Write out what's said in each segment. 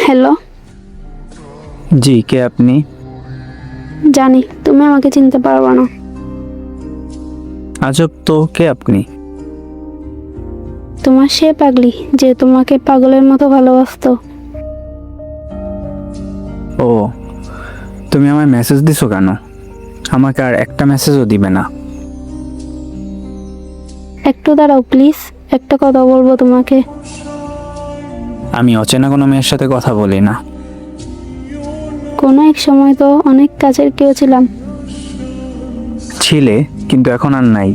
Hello. জি, কে আপনি? জানি তুমি আমাকে চিনতে পারবে না। আজব তো, কে আপনি? তোমার সে পাগলি যে তোমাকে পাগলের মতো ভালোবাসতো। ও, তুমি আমায় মেসেজ দিছো কেন? আমাকে আর একটা মেসেজও দিবে না? একটু দাঁড়াও প্লিজ, একটা কথা বলবো তোমাকে। আমি অচেনা কোনো মেয়ের সাথে কথা বলি না। কোনো এক সময় তো অনেক কাছের কেউ ছিলাম। ছিলে, কিন্তু এখন আর নাই।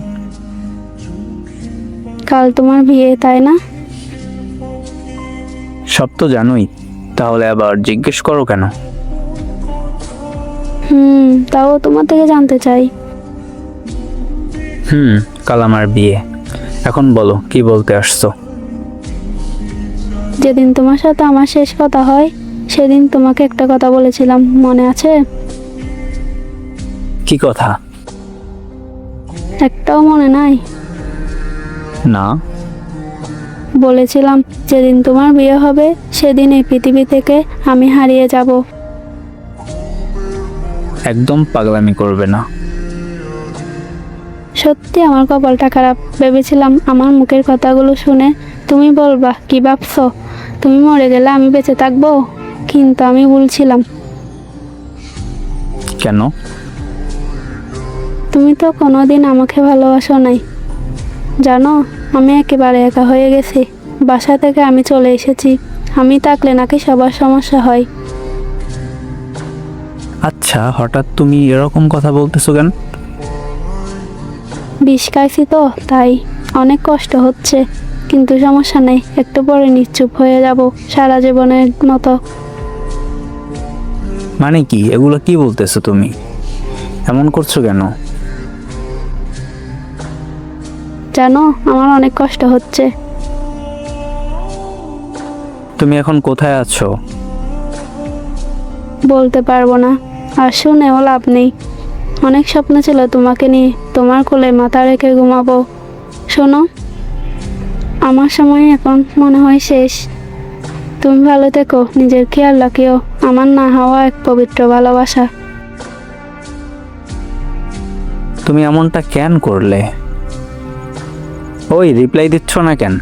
কাল তোমার বিয়ে, তাই না? সব তো জানোই, তাহলে আবার জিজ্ঞেস করো কেন? তাও তোমার থেকে জানতে চাই। কাল আমার বিয়ে। এখন বলো, কি বলতে আসছো? যেদিন তোমার সাথে আমার শেষ কথা হয় সেদিন তোমাকে একটা কথা বলেছিলাম, মনে আছে? কি কথা? একটাও মনে নাই? না। বলেছিলাম যেদিন তোমার বিয়ে হবে সেদিন এই পৃথিবী থেকে আমি হারিয়ে যাব। একদম পাগলামি করবে না। সত্যি আমার কপালটা খারাপ। ভেবেছিলাম আমার মুখের কথাগুলো শুনে তুমি বলবা কি ভাবছো, তুমি মরে গেলে আমি বেঁচে থাকবো। কিন্তু আমি ভুলছিলাম। কেন? তুমি তো কোনোদিন আমাকে ভালোবাসো নাই। জানো, আমি একেবারে একা হয়ে গেছি। বাসা থেকে আমি চলে এসেছি। আমি থাকলে নাকি সবার সমস্যা হয়। আচ্ছা, হঠাৎ তুমি এরকম কথা বলতেছো কেন? বিষ খাইছি তো তাই। অনেক কষ্ট হচ্ছে, কিন্তু সমস্যা নেই, একটু পরে নিশ্চুপ হয়ে যাব সারা জীবনের মতো। মানে কি এগুলো, কি বলতেছো তুমি? এমন করছো কেন? জানো, আমার অনেক কষ্ট হচ্ছে। তুমি এখন কোথায় আছো? বলতে পারবো না, আর শুনেও লাভ নেই। অনেক স্বপ্ন ছিল তোমাকে নিয়ে, তোমার কোলে মাথা রেখে ঘুমাবো। শোনো, আমার সময় এখন মনে হয় শেষ। তুমি ভালো থেকো, নিজের খেয়াল রাখিও। আমার না হওয়া এক পবিত্র ভালোবাসা। তুমি এমনটা কেন করলে? ওই রিপ্লাই দিচ্ছ না কেন?